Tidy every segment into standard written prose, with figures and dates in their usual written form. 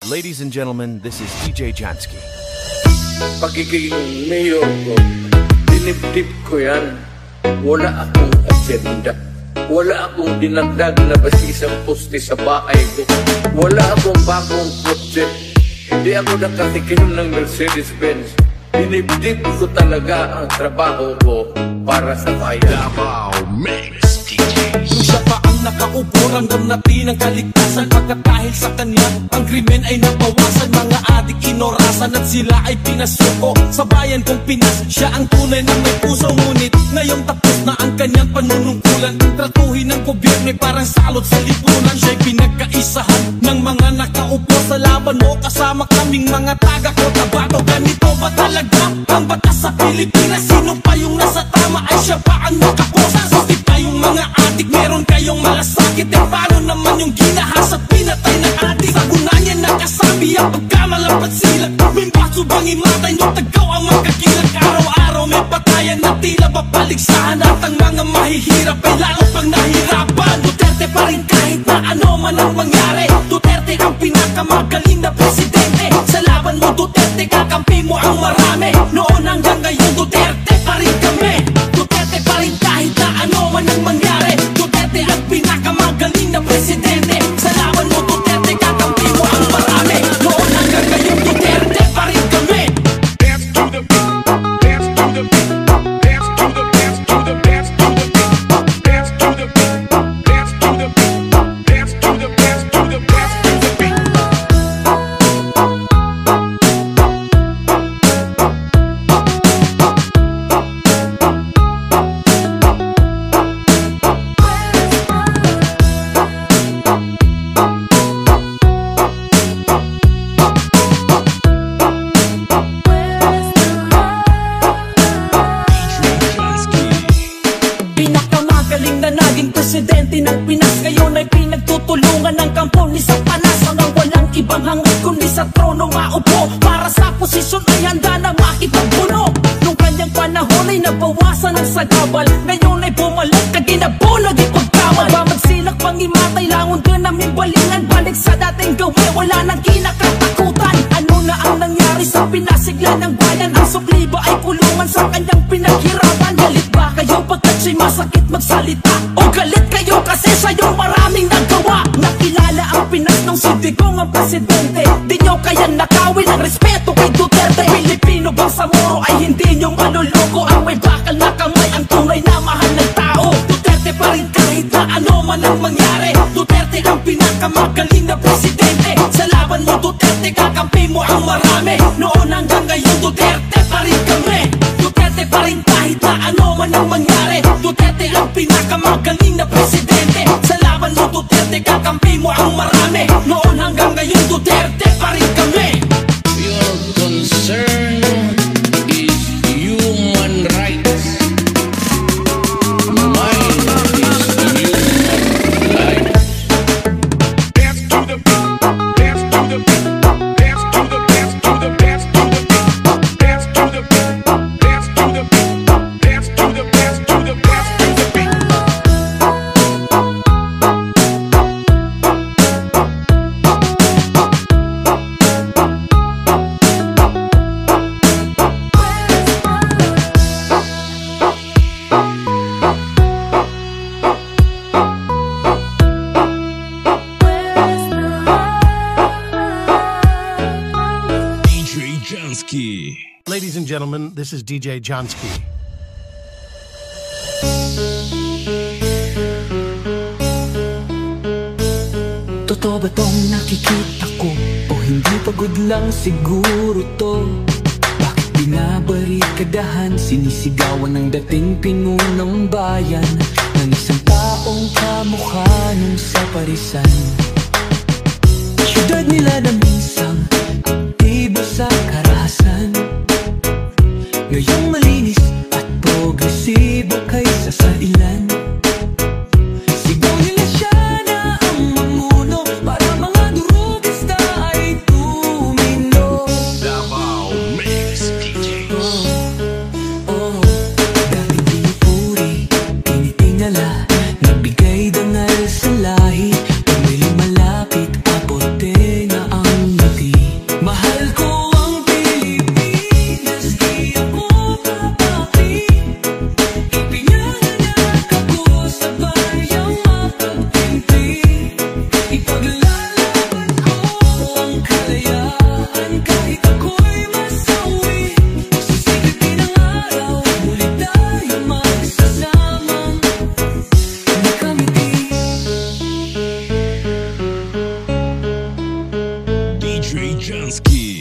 Ladies and gentlemen, this is DJ Jansky. Pagiging mayor ko, dinibdib ko yan. Wala akong agenda. Wala akong dinagdag na basisang poste sa bahay ko. Wala akong bagong kotse. Hindi ako nakatikim ng Mercedes-Benz. Dinibdib ko talaga ang trabaho ko para sa bayan. Davao Mix DJ. Nung siya pa ang nakaupo, ramdam natin ang kaligtasan. Pagkat dahil sa kanya, ang krimen ay nabawasan. Mga adik inorasan at sila ay pinasuko. Sa bayan kong Pinas, siya ang tunay na may puso. Ngunit ngayong tapos na ang kanyang panunungkulan. Tratuhin ng gobyerno ay parang salot sa lipunan. Siya'y pinagkaisahan ng mga nakaupo sa laban mo. Kasama kaming mga taga-Cotabato. Ganito ba talaga ang batas sa Pilipinas? Sino pa yung nasa tama ay siya pa ang nakaposa? Suti pa yung mga adik, meron kayong malasakit. E paano naman yung ginahas at pinatay ng adik? Sa gunanya nakasabi ang pagkamalapat sila. Mimbaso bang imatay nyo tagaw ang magkakilag? Araw-araw may patayan na tila bapaligsahan. At ang mga mahihirap ay lalo pang nahirapan. Duterte pa rin kahit na ano man ang mangyari. Duterte ang pinakamagaling na presidente. Sa laban mo Duterte, kakampi mo ang marami. Noon hanggang ngayon Duterte pa rin kami. Duterte pa rin kahit na ano man ang mangyari. Duterte ang pinakamagaling na presidente. Sa laban mo Duterte, kakampi mo ang marami. Noon hanggang ngayon Duterte pa rin kami. Dance to the beat, dance to the beat, dance to the dance to the dance to the beat, dance to the beat, dance to the beat, dance to the dance to the dance to the beat. Pinakamagaling na naging presidente ng Pinas. Ngayon ay pinagtutulungan ng kampo ni sa panas. Hanggang walang ibang hangad kundi sa trono maupo. Para sa posisyon ay handa na makipagbuno. Nung kanyang panahon ay nabawasan ang sagabal. Ngayon ay bumalik ka ginabulag ipagkawal. Ba magsilak pang imatay langon ka namin balingan. Balik sa dating gawe, wala nang kinakatakutan. Ano na ang nangyari sa pinasigla ng bayan? Ang sukli ba ay kulungan sa kanyang pinaghirapan? Galit ba kayo pagkat siya'y masakit magsalita? O galit kayo kasi sa'yo maraming nagawa? Nakilala ang Pinas nung si Digong ang presidente. Di nyo kaya nakawin ang respeto kay Duterte. Pilipino bang sa moro ay hindi nyo maluloko? Ang may bakal na kamay ang tunay na mahal ng tao. Duterte pa rin kahit na ano man ang mangyari. Duterte ang pinakamagaling na presidente. Sa laban mo Duterte, kakampi mo ang marami. Noon hanggang ngayon Duterte pa rin kami. Duterte pa rin kahit na ano man ang mangyari. Duterte ang pinakamagaling na presidente. Sa laban mo Duterte, kakampi mo ang marami. Noon hanggang ngayon Duterte pa rin kami. Your concern is human rights. Mine is human life. Dance to the beat, dance to the beat, dance to the dance to the dance to the beat, dance to the beat, dance to the beat, dance to the dance to the dance to the beat. DJ Jansky. Ladies and gentlemen, this is DJ Jansky. Totoo ba tong nakikita ko? O hindi pagod lang siguro to? Bakit binabarikadahan? Sinisigawan ng dating pinunang bayan ng isang taong kamukha nung sa parisan. Syudad nila na minsang aktibo sa karahasan. Ngayong malinis at progresibo kaysa sa ilan. Sigaw nila siya na ang mamuno para mga durugista ay tumino. Davao Mix DJ. Dating pinupuri, tinitingala, nagbigay dangal sa lahi. Pag may malapit, apote na ang Jansky.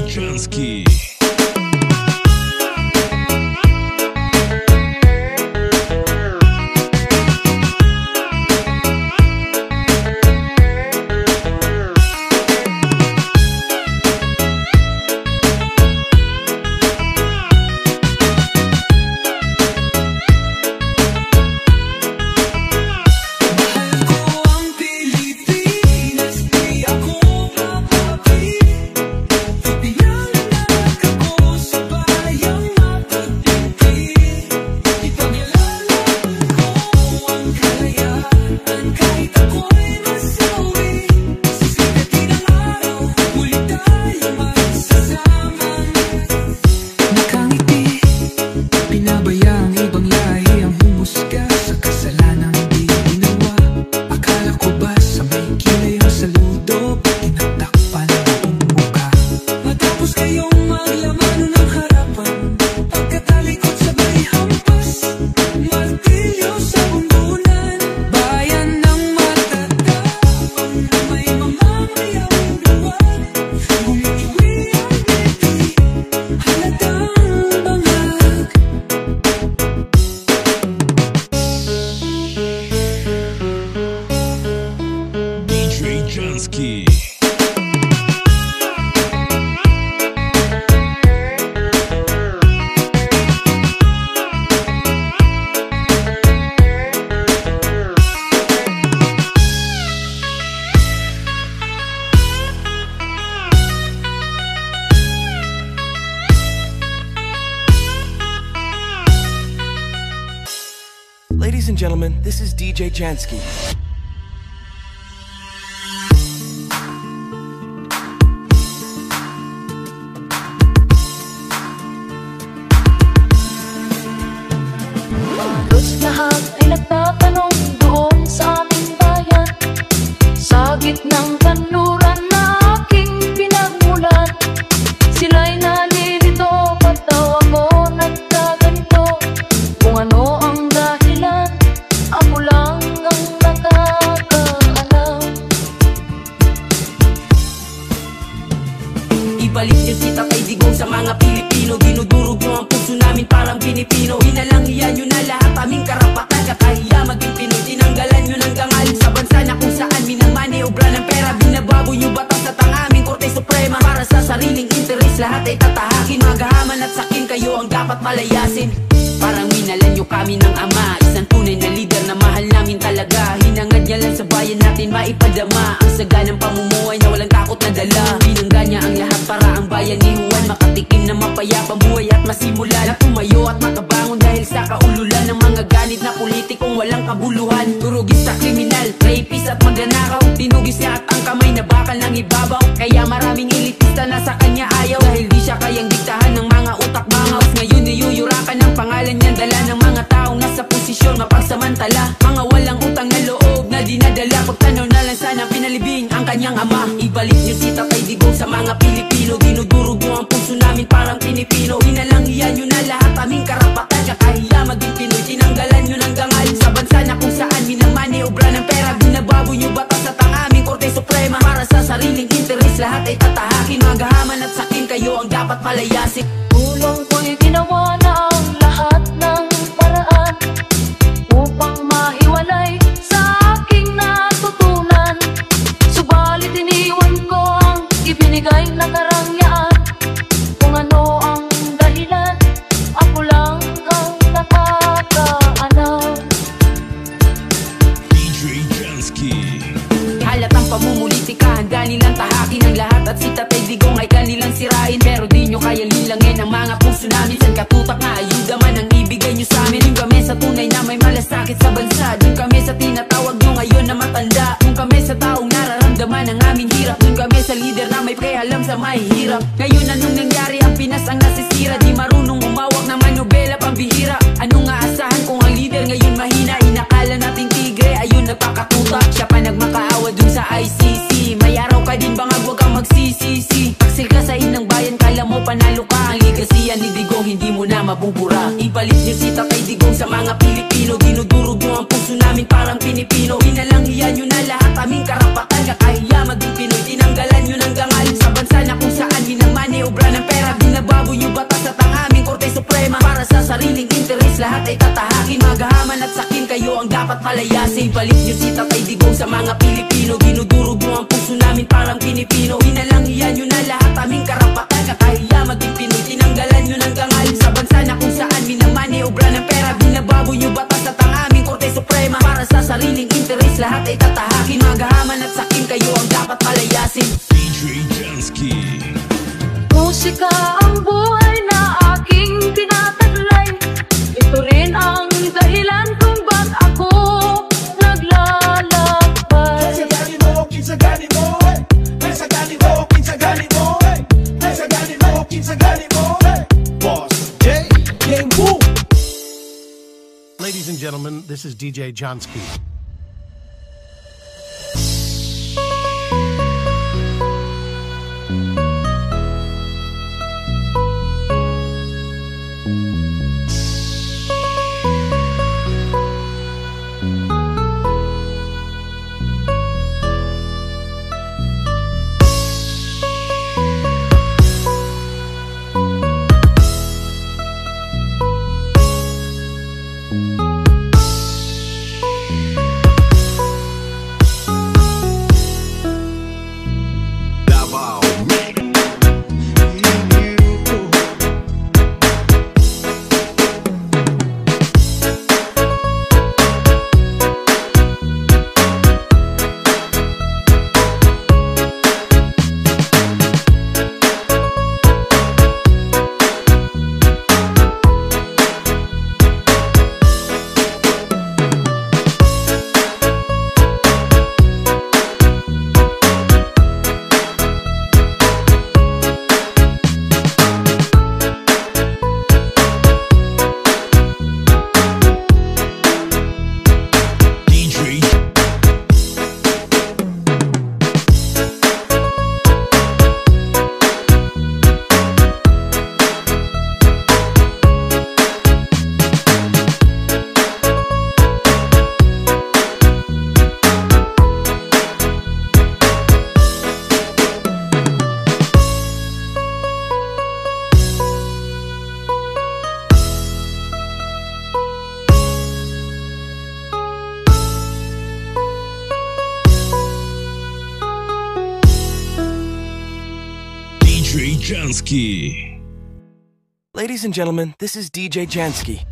Jansky. Jansky. Ladies and gentlemen, this is DJ Jansky. Lahat ay nagtatanong doon sa aming bayan, sa gitnang kanluran na aking pinagmulan. Sila'y nalilito, ba't daw ako nagkaganito? Kung ano ang dahilan, ako lang ang nakakaalam. Ibalik niyo si Tatay Digong sa mga Pilipino. Dinudurog niyo ang puso namin parang Pilipino. Inalangian niyo na lahat aming karapatan. Kakahiya maging Pinoy, tinanggalan nyo ng gangal sa bansa na kung saan minamani obra ng pera. Binababoy nyo batas at ang aming Korte Suprema. Para sa sariling interes lahat ay tatahakin. Magahaman at sakin kayo ang dapat palayasin. Parang minalan nyo kami ng ama, isang tunay na leader na mahal namin talaga. Hinangad niya lang sa bayan natin maipadama ang saganang pamumuhay na walang takot na dala. Binangga niya ang lahat para ang bayan ni Juan makatikim na mapayapang buhay at masimula na tumayo at makabangon dahil sa kaululan ng mga ganit na politikong walang kabuluhan. Turugis sa kriminal, rapist at magnanakaw. Tinugis niya at ang kamay na bakal ng ibabaw. Kaya maraming elitista na sa kanya ayaw, dahil di siya kayang diktahan ng mga utak bangaws. Ngayon niyuyurakan ng pangalan niyan, dala ng mga taong nasa posisyon mapagsamantala. Mga walang utang na loob na dinadala. Pagtanaw na lang sana pinalibing ang kanyang ama. Ibalik niyo si Tatay Digong sa mga Pilipino. Dinudurog niyo ang puso namin parang Pilipino. Inalangian niyo na lahat aming karapatan. Kakahiya maging Pinoy, tinanggalan niyo ng gangal sa bansa na kung saan minamani obra ng pera. Binababoy niyo batas sariling interes, lahat ay tatahakin. Magahaman at sakin, kayo ang dapat palayasin. Tulong ko'y ginawa na ang lahat ng paraan upang mahiwalay sa aking natutunan. Subalit iniwan ko ang ibinigay na karangyaan. Kung ano ang dahilan, ako lang ang nakakaalam. DJ Jansky. Halatang pamumulitika, handa nilang tahakin ang lahat. At si Tatay Digong ay kanilang sirain, pero di nyo kaya lilangin ang mga puso namin. San katutak na ayuda man ang ibigay nyo sa amin. Yung kami sa tunay na may malasakit sa bansa, yung kami sa tinatawag nyo ngayon na matanda, yung kami sa taong nararamdaman ang aming hirap, yung kami sa leader na may prealam sa mahihirap. Ngayon anong nangyari, ang Pinas ang nasisira, di marunong umawak na manobela pambihira. Anong aasahan kung ang leader ngayon mahina? Inakala nating tigre, ayun nagpakatutak, siya pa nagmakaawa dun sa ICC. May araw ka din bangag, wag kang magsisisi. Taksil ka sa inang bayan, kala mo panalo ka. Ang ligasiyan ni Digong hindi mo na mabubura. Ipalit niyo si Tatay Digong sa mga Pilipino. Dinudurog nyo ang puso namin parang Pinipino. Inalangiyan nyo na lahat aming karapatan. Kakahiya maging Pinoy, tinanggalan nyo ng dangal sa bansa na kung saan minamaniobra ng pera. Binabago nyo batas at ang aming Korte Suprema para sa sariling interes, lahat ay tatahakin. Magahaman at sakin, kayo ang dapat palayasin. Ipalit nyo si Tatay Digong sa mga Pilipino. Dinudurog nyo ang puso namin parang Pinipino. Inalangiyan nyo na lahat aming karapatan. Kakahiya maging Pinoy, tinanggalan nyo ng dangal sa bansa na kung saan minamaniobra ng pera. Binabago nyo batas at ang aming Korte Suprema para sa sariling interes, lahat ay tatahakin. Magahaman at sakin, kayo ang dapat palayasin. DJ Jansky. Musika ang buhay na aking tinataglay. Ito rin ang dahilan kung ba't ako naglalakbay. Ladies and gentlemen, this is DJ Jansky. DJ Jansky. Ladies and gentlemen, this is DJ Jansky.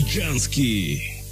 Jansky.